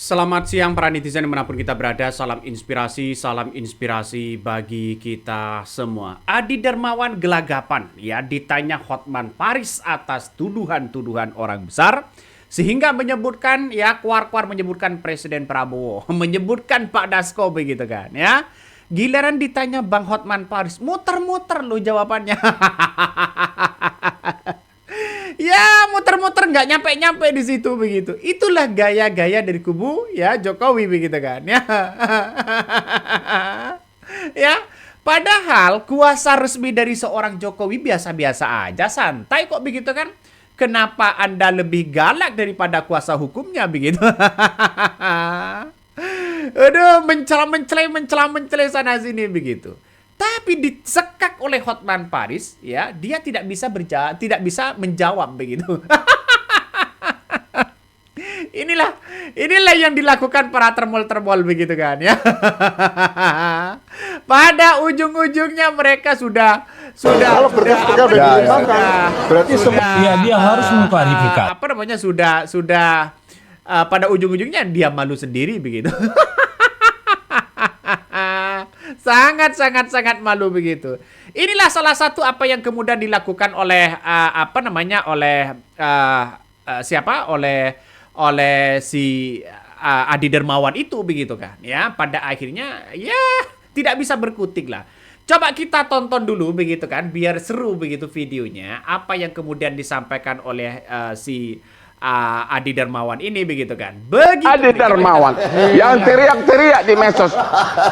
Selamat siang para netizen dimanapun kita berada. Salam inspirasi bagi kita semua. Adi Darmawan gelagapan ya ditanya Hotman Paris atas tuduhan-tuduhan orang besar. Sehingga menyebutkan ya keluar-keluar menyebutkan Presiden Prabowo. Menyebutkan Pak Dasko begitu kan ya. Giliran ditanya Bang Hotman Paris, muter-muter lo jawabannya. Ya muter-muter nggak nyampe-nyampe di situ begitu. Itulah gaya-gaya dari kubu ya Jokowi begitu kan ya. Ya, padahal kuasa resmi dari seorang Jokowi biasa-biasa aja, santai kok begitu kan. Kenapa Anda lebih galak daripada kuasa hukumnya begitu? Aduh, mencela-mencela sana sini begitu. Tapi disekak oleh Hotman Paris, ya, dia tidak bisa menjawab begitu. inilah yang dilakukan para termol-termol begitu kan, ya. Pada ujung-ujungnya mereka sudah berarti ya dia harus mengklarifikasi. Apa namanya sudah pada ujung-ujungnya dia malu sendiri begitu. Sangat malu begitu. Inilah salah satu apa yang kemudian dilakukan oleh oleh si Adi Darmawan itu begitu kan ya. Pada akhirnya ya tidak bisa berkutik lah. Coba kita tonton dulu begitu kan biar seru begitu videonya apa yang kemudian disampaikan oleh si Adi Darmawan ini begitu kan. Begitu Adi Darmawan yang teriak-teriak di medsos.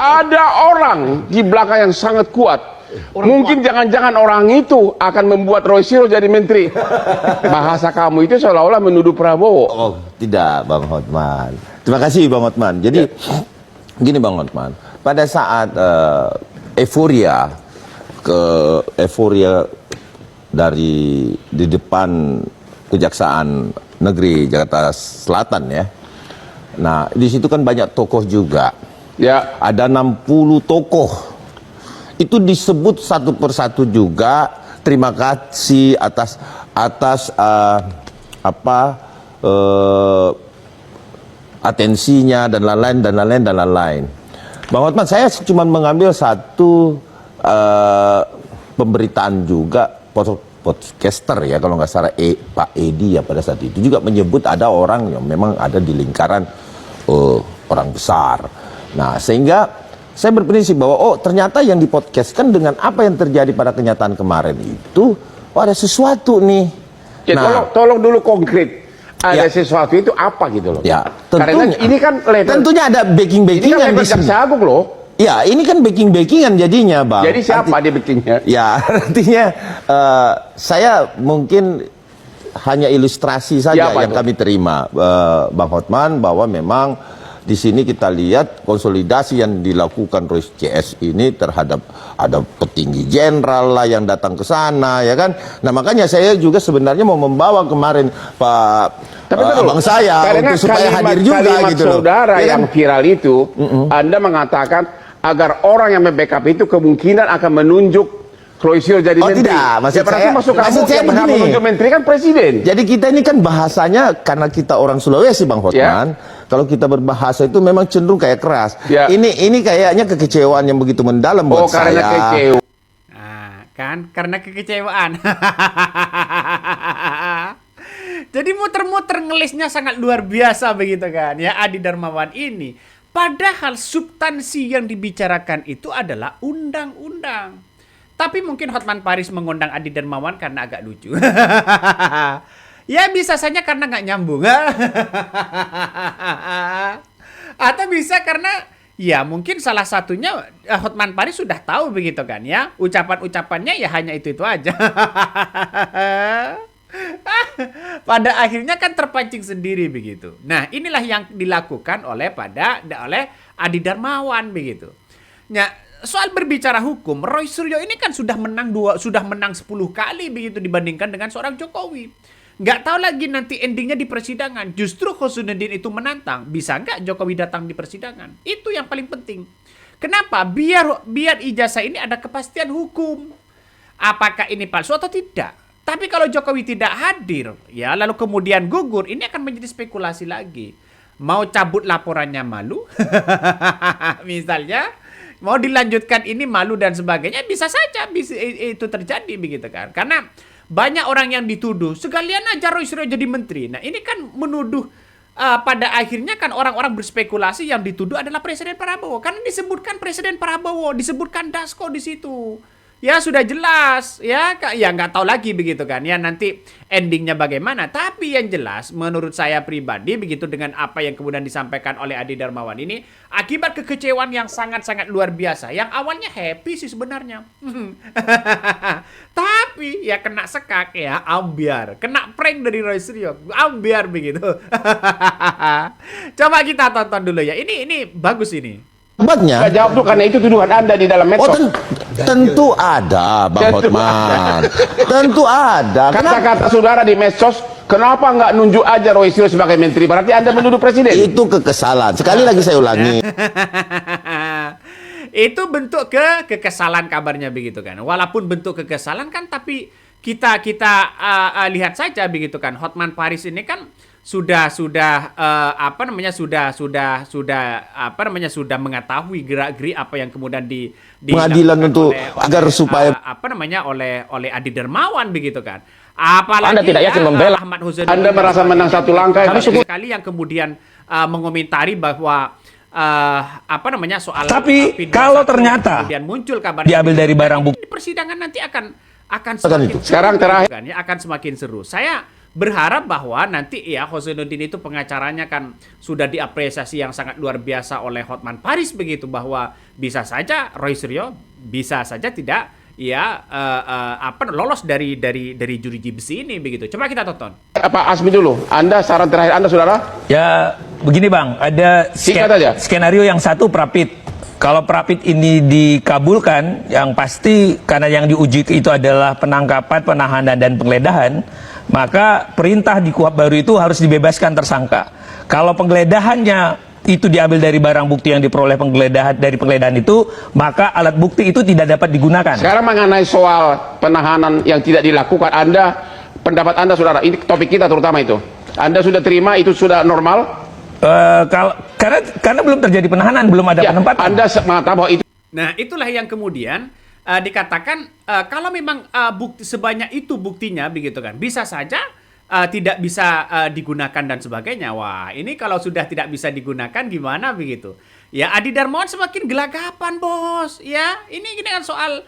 Ada orang di belakang yang sangat kuat. Mungkin jangan-jangan orang itu akan membuat Roy Suryo jadi menteri. Bahasa kamu itu seolah-olah menuduh Prabowo. Oh, tidak Bang Hotman. Terima kasih Bang Hotman. Jadi gini Bang Hotman, pada saat euforia dari di depan Kejaksaan Negeri Jakarta Selatan ya. Nah, di situ kan banyak tokoh juga. Ya, ada 60 tokoh. Itu disebut satu persatu juga. Terima kasih atas atensinya dan lain-lain. Bang Hotman, saya cuma mengambil satu pemberitaan juga podcaster ya kalau nggak salah Pak Edi ya pada saat itu juga menyebut ada orang yang memang ada di lingkaran orang besar. Nah sehingga saya berprinsip bahwa ternyata yang dipodcastkan dengan apa yang terjadi pada kenyataan kemarin itu ada sesuatu nih. ya tolong dulu konkret. Ada sesuatu itu apa gitu loh. Ya, karena ini kan tentunya ada backing-backingan di sini. Jaksa Agung loh. Ya, ini kan backing-backingan jadinya, Bang. Jadi siapa dia backingnya? Ya, artinya saya mungkin hanya ilustrasi saja yang kami terima, Bang Hotman, bahwa memang di sini kita lihat konsolidasi yang dilakukan Roy CS ini terhadap ada petinggi jenderal lah yang datang ke sana, ya kan? Nah, makanya saya juga sebenarnya mau membawa kemarin abang saya untuk supaya hadir juga gitu loh. Saudara ya yang viral itu, Anda mengatakan agar orang yang membackup itu kemungkinan akan menunjuk Roy Suryo jadi menteri. Tidak, maksud saya menunjuk menteri kan presiden. Jadi kita ini kan bahasanya karena kita orang Sulawesi Bang Hotman, kalau kita berbahasa itu memang cenderung kayak keras. Ini kayaknya kekecewaan yang begitu mendalam buat karena saya. Kecewa. Nah, kan karena kekecewaan. Jadi muter-muter ngelisnya sangat luar biasa begitu kan ya Adi Darmawan ini. Padahal substansi yang dibicarakan itu adalah undang-undang. Tapi mungkin Hotman Paris mengundang Adi Darmawan karena agak lucu. Ya bisa saja karena nggak nyambung. Atau bisa karena ya mungkin salah satunya Hotman Paris sudah tahu begitu kan ya. Ucapan-ucapannya ya hanya itu-itu aja. Pada akhirnya kan terpancing sendiri begitu. Nah, inilah yang dilakukan oleh Adi Darmawan begitu. Nah, soal berbicara hukum, Roy Suryo ini kan sudah menang 10 kali begitu dibandingkan dengan seorang Jokowi. Nggak tahu lagi nanti endingnya di persidangan. Justru Khosnuddin itu menantang, bisa nggak Jokowi datang di persidangan? Itu yang paling penting. Kenapa? Biar ijazah ini ada kepastian hukum. Apakah ini palsu atau tidak? Tapi kalau Jokowi tidak hadir, ya lalu kemudian gugur, ini akan menjadi spekulasi lagi. mau cabut laporannya malu, misalnya mau dilanjutkan ini malu dan sebagainya, bisa saja itu terjadi begitu kan. Karena banyak orang yang dituduh, sekalian aja Roy Suryo jadi menteri. Nah ini kan menuduh, pada akhirnya kan orang-orang berspekulasi yang dituduh adalah Presiden Prabowo. Karena disebutkan Presiden Prabowo, disebutkan Dasko di situ. Ya sudah jelas, ya nggak tahu lagi begitu kan. Ya nanti endingnya bagaimana. Tapi yang jelas menurut saya pribadi begitu dengan apa yang kemudian disampaikan oleh Adi Darmawan ini, akibat kekecewaan yang sangat-sangat luar biasa. Yang awalnya happy sih sebenarnya. Tapi ya kena sekak ya, ambiar. Kena prank dari Roy Suryo, ambiar begitu. Coba kita tonton dulu ya. Ini bagus ini. Obatnya Nggak jawab tuh karena itu tuduhan Anda di dalam medsos. tentu ada, Bang Tentu Hotman. Tentu ada. Kenapa? Kata-kata saudara di medsos, kenapa nggak nunjuk aja Roy Suryo sebagai menteri? Berarti Anda menuduh presiden. Itu kekesalan. Sekali lagi saya ulangi. Itu bentuk kekesalan kabarnya begitu kan. Walaupun bentuk kekesalan kan, tapi kita lihat saja begitu kan. Hotman Paris ini kan sudah mengetahui gerak-gerik apa yang kemudian Pengadilan untuk agar supaya oleh Adi Darmawan begitu kan. Apalagi Anda tidak yakin membela. Ahmad Hussein Anda merasa menang satu langkah. sekali yang kemudian mengomentari bahwa soal Tapi P21 kalau ternyata kemudian muncul kabar diambil dari barang bukti, di persidangan nanti akan itu. Sekarang terakhir. kan, ya, akan semakin seru. Saya berharap bahwa nanti ya Husainuddin itu pengacaranya kan sudah diapresiasi yang sangat luar biasa oleh Hotman Paris begitu, bahwa bisa saja Roy Suryo bisa saja tidak lolos dari juriji besi ini begitu. Coba kita tonton. Pak Asmi dulu. Anda saran terakhir Anda saudara? ya begini Bang, ada Singkat aja. skenario yang satu Prapit. Kalau Prapit ini dikabulkan, yang pasti karena yang diuji itu adalah penangkapan, penahanan, dan penggeledahan, maka perintah di KUHP baru itu harus dibebaskan tersangka. Kalau penggeledahannya itu diambil dari barang bukti yang diperoleh penggeledahan itu, maka alat bukti itu tidak dapat digunakan. Sekarang mengenai soal penahanan yang tidak dilakukan, pendapat Anda saudara, ini topik kita terutama itu. Anda sudah terima itu sudah normal? Karena belum terjadi penahanan, belum ada penempatan. Anda mengatakan bahwa itu. Nah, itulah yang kemudian dikatakan kalau memang bukti sebanyak itu buktinya begitu kan, bisa saja tidak bisa digunakan dan sebagainya. Wah, ini kalau sudah tidak bisa digunakan gimana begitu? Ya, Adi Darmawan semakin gelagapan, Bos. Ya, ini kan soal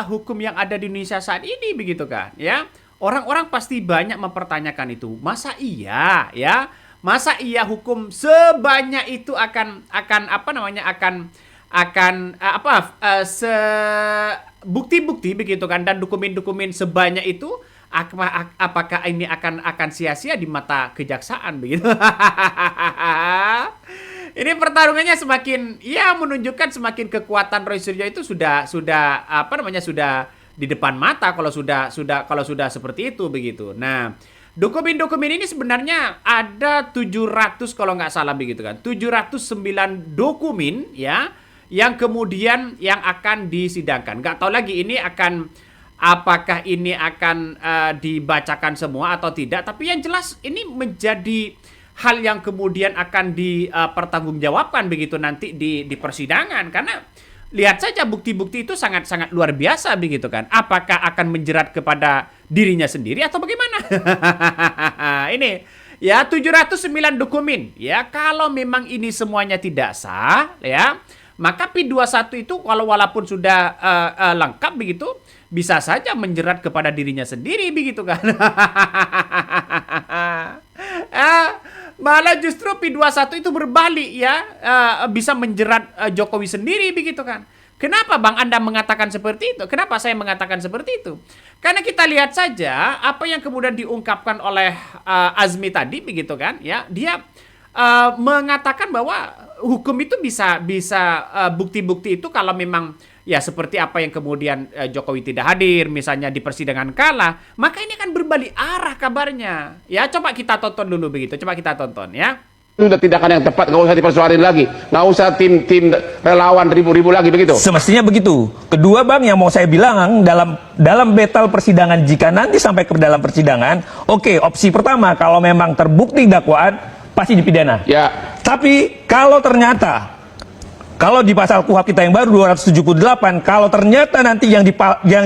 hukum yang ada di Indonesia saat ini begitu kan, ya. Orang-orang pasti banyak mempertanyakan itu. Masa iya, ya? Masa iya hukum sebanyak itu akan bukti-bukti begitu kan, dan dokumen-dokumen sebanyak itu apakah ini akan sia-sia di mata kejaksaan begitu? Ini pertarungannya semakin menunjukkan semakin kekuatan Roy Suryo itu sudah di depan mata kalau sudah seperti itu begitu. Nah, dokumen-dokumen ini sebenarnya ada 700 kalau nggak salah begitu kan. 709 dokumen ya yang kemudian yang akan disidangkan. Nggak tahu lagi ini apakah ini akan dibacakan semua atau tidak, tapi yang jelas ini menjadi hal yang kemudian akan dipertanggungjawabkan begitu nanti di persidangan, karena lihat saja bukti-bukti itu sangat-sangat luar biasa begitu kan. Apakah akan menjerat kepada dirinya sendiri atau bagaimana? Ini ya 709 dokumen. Ya, kalau memang ini semuanya tidak sah ya, maka P21 itu walaupun sudah lengkap begitu, bisa saja menjerat kepada dirinya sendiri begitu kan. Malah justru P21 itu berbalik ya, bisa menjerat Jokowi sendiri begitu kan. Kenapa Bang Anda mengatakan seperti itu? Kenapa saya mengatakan seperti itu? Karena kita lihat saja apa yang kemudian diungkapkan oleh Azmi tadi begitu kan ya. Dia mengatakan bahwa hukum itu bisa bukti-bukti itu kalau memang ya seperti apa yang kemudian Jokowi tidak hadir, misalnya di persidangan kalah, maka ini akan berbalik arah kabarnya. Ya, coba kita tonton dulu begitu. Coba kita tonton ya. Sudah tindakan yang tepat, nggak usah dipersoalin lagi, nggak usah tim relawan ribu-ribu lagi begitu. Semestinya begitu. Kedua bang, yang mau saya bilang dalam battle persidangan, jika nanti sampai ke dalam persidangan, oke, opsi pertama kalau memang terbukti dakwaan pasti dipidana. Ya. Tapi kalau ternyata kalau di pasal KUHP kita yang baru 278, kalau ternyata nanti yang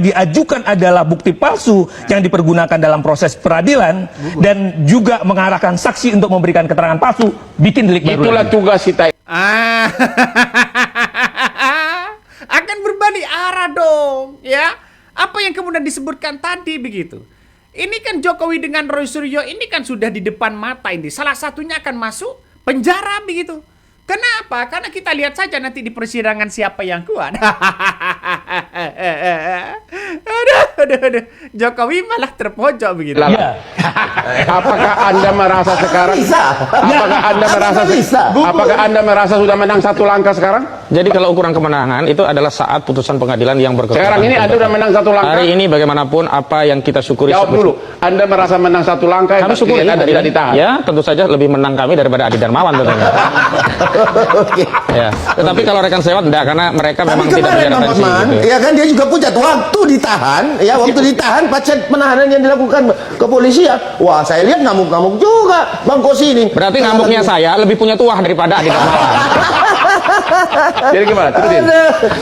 diajukan adalah bukti palsu yang dipergunakan dalam proses peradilan dan juga mengarahkan saksi untuk memberikan keterangan palsu, bikin delik baru. Itulah lagi. tugas kita. Akan berbalik arah dong, ya. Apa yang kemudian disebutkan tadi begitu. Ini kan Jokowi dengan Roy Suryo ini kan sudah di depan mata ini. Salah satunya akan masuk penjara begitu. Kenapa? Karena kita lihat saja nanti di persidangan siapa yang kuat. Aduh. Jokowi malah terpojok begitu. Iya. Apakah Anda merasa sekarang? Apakah Anda merasa sudah menang satu langkah sekarang? Jadi kalau ukuran kemenangan itu adalah saat putusan pengadilan yang berkekuatan. Sekarang ini Anda sudah menang satu langkah. Hari ini bagaimanapun apa yang kita syukuri. Jawab dulu. Anda merasa menang satu langkah? Kami syukuri Anda tidak ditahan. Ya, tentu saja lebih menang kami daripada Adi Darmawan tentunya. Ya, tetapi kalau rekan sewat enggak, karena mereka memang tidak punya referensi gitu. Ya kan dia juga punya waktu ditahan, ya waktu ditahan pasca penahanan yang dilakukan kepolisian. Wah, saya lihat ngamuk-ngamuk juga Bang Kosi ini. Berarti ngamuknya saya lebih punya tuah daripada Adi Darmawan. Jadi gimana? Terusin.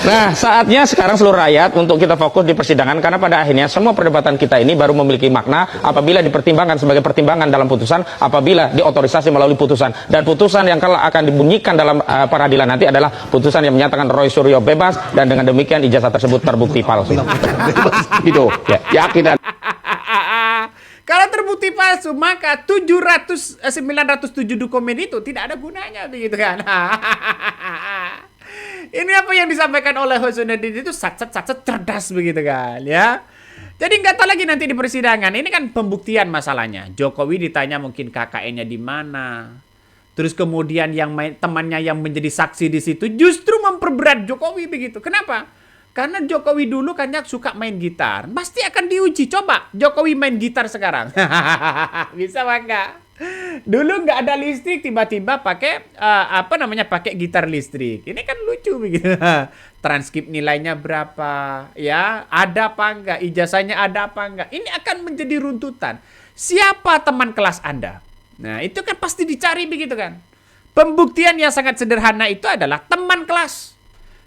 Nah, saatnya sekarang seluruh rakyat untuk kita fokus di persidangan, karena pada akhirnya semua perdebatan kita ini baru memiliki makna apabila dipertimbangkan sebagai pertimbangan dalam putusan, apabila diotorisasi melalui putusan. Dan putusan yang kalau akan dibunyikan dalam peradilan nanti adalah putusan yang menyatakan Roy Suryo bebas, dan dengan demikian ijazah tersebut terbukti palsu. Gitu. Ya. Yakin Anda? Kalau terbukti palsu, maka 907 dokumen itu tidak ada gunanya begitu kan. Ini apa yang disampaikan oleh Hosonuddin itu sat cerdas begitu kan, ya. Jadi nggak tahu lagi nanti di persidangan. Ini kan pembuktian masalahnya. Jokowi ditanya mungkin KKN-nya di mana. Terus kemudian temannya yang menjadi saksi di situ justru memperberat Jokowi begitu. Kenapa? Karena Jokowi dulu kan suka main gitar. Pasti akan diuji. Coba Jokowi main gitar sekarang. Bisa enggak? Dulu nggak ada listrik, tiba-tiba pakai pakai gitar listrik. Ini kan lucu begitu. Transkrip nilainya berapa? Ya, ada apa enggak? Ijazahnya ada apa enggak? Ini akan menjadi runtutan. Siapa teman kelas Anda? Nah, itu kan pasti dicari begitu kan. Pembuktian yang sangat sederhana itu adalah teman kelas.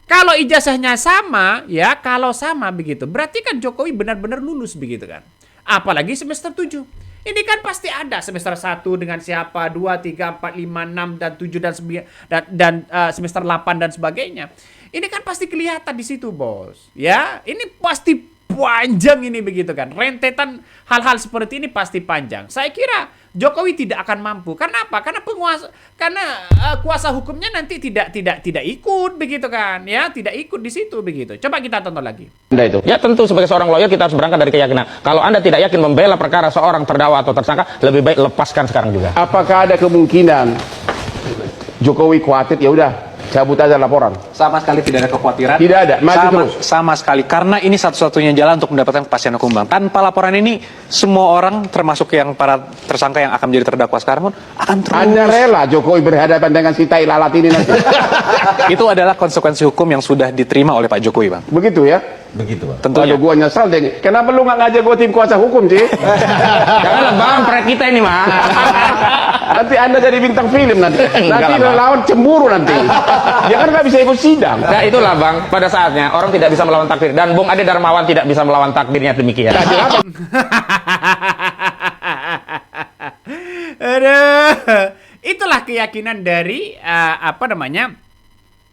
Kalau ijazahnya sama, ya kalau sama begitu, berarti kan Jokowi benar-benar lulus begitu kan. Apalagi semester 7. Ini kan pasti ada semester 1 dengan siapa, 2, 3, 4, 5, 6, dan 7, dan semester 8 dan sebagainya. Ini kan pasti kelihatan di situ, bos. Ya, ini pasti panjang ini begitu kan. Rentetan hal-hal seperti ini pasti panjang. Saya kira Jokowi tidak akan mampu. Karena apa? Karena kuasa hukumnya nanti tidak ikut begitu kan. Ya, tidak ikut di situ begitu. Coba kita tonton lagi. Anda itu. Ya, tentu sebagai seorang lawyer kita harus berangkat dari keyakinan. Kalau Anda tidak yakin membela perkara seorang terdakwa atau tersangka, lebih baik lepaskan sekarang juga. Apakah ada kemungkinan Jokowi khawatir? Ya udah, cabut aja laporan. Sama sekali tidak ada kekhawatiran. Tidak ada, maju terus. Sama sekali, karena ini satu-satunya jalan untuk mendapatkan kepastian hukum, Bang. Tanpa laporan ini, semua orang, termasuk yang para tersangka yang akan menjadi terdakwa sekarang pun, akan terus. Anda rela Jokowi berhadapan dengan si tai lalat ini nanti? Itu adalah konsekuensi hukum yang sudah diterima oleh Pak Jokowi, Bang. Begitu ya? Begitu, Bang. Tentunya. Waduh, gua nyesal deh. Kenapa lu nggak ngajak gua tim kuasa hukum sih? Janganlah Bang, proyek kita ini mah. Nanti Anda jadi bintang film nanti. Nanti relawan cemburu nanti. Dia kan nggak bisa ikut sidang. Nah, itulah Bang, pada saatnya orang tidak bisa melawan takdir, dan Bung Ade Darmawan tidak bisa melawan takdirnya demikian. Aduh. Itulah keyakinan dari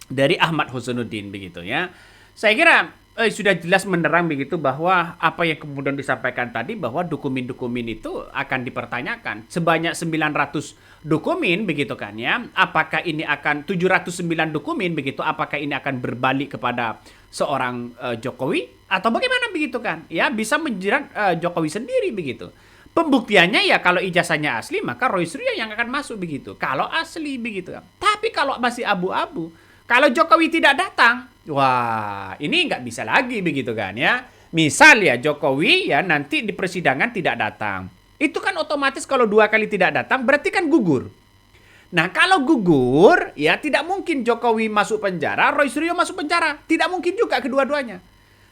dari Ahmad Hosonuddin begitu ya. Saya kira sudah jelas menerang begitu bahwa apa yang kemudian disampaikan tadi, bahwa dokumen-dokumen itu akan dipertanyakan. Sebanyak 900 dokumen begitu kan ya. Apakah ini akan 709 dokumen begitu, apakah ini akan berbalik kepada seorang Jokowi atau bagaimana begitu kan? Ya, bisa menjerat Jokowi sendiri begitu. Pembuktiannya ya kalau ijazahnya asli maka Roy Suryo yang akan masuk begitu. Kalau asli begitu kan. Tapi kalau masih abu-abu, kalau Jokowi tidak datang, wah, ini nggak bisa lagi begitu kan ya. Misal ya Jokowi ya nanti di persidangan tidak datang. Itu kan otomatis kalau 2 kali tidak datang berarti kan gugur. Nah, kalau gugur, ya tidak mungkin Jokowi masuk penjara, Roy Suryo masuk penjara. Tidak mungkin juga kedua-duanya.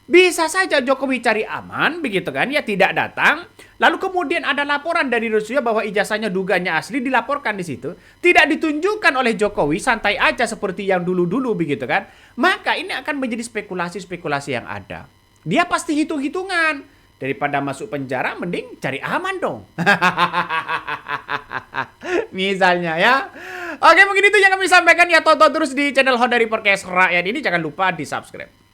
Bisa saja Jokowi cari aman, begitu kan, ya tidak datang. Lalu kemudian ada laporan dari Roy Suryo bahwa ijazahnya dugaannya asli, dilaporkan di situ. Tidak ditunjukkan oleh Jokowi, santai aja seperti yang dulu-dulu, begitu kan. Maka ini akan menjadi spekulasi-spekulasi yang ada. Dia pasti hitung-hitungan. Daripada masuk penjara, mending cari aman dong. Misalnya ya. Oke, mungkin itu yang kami sampaikan ya. Tonton terus di channel Honda Podcast Rakyat ini. Jangan lupa di subscribe.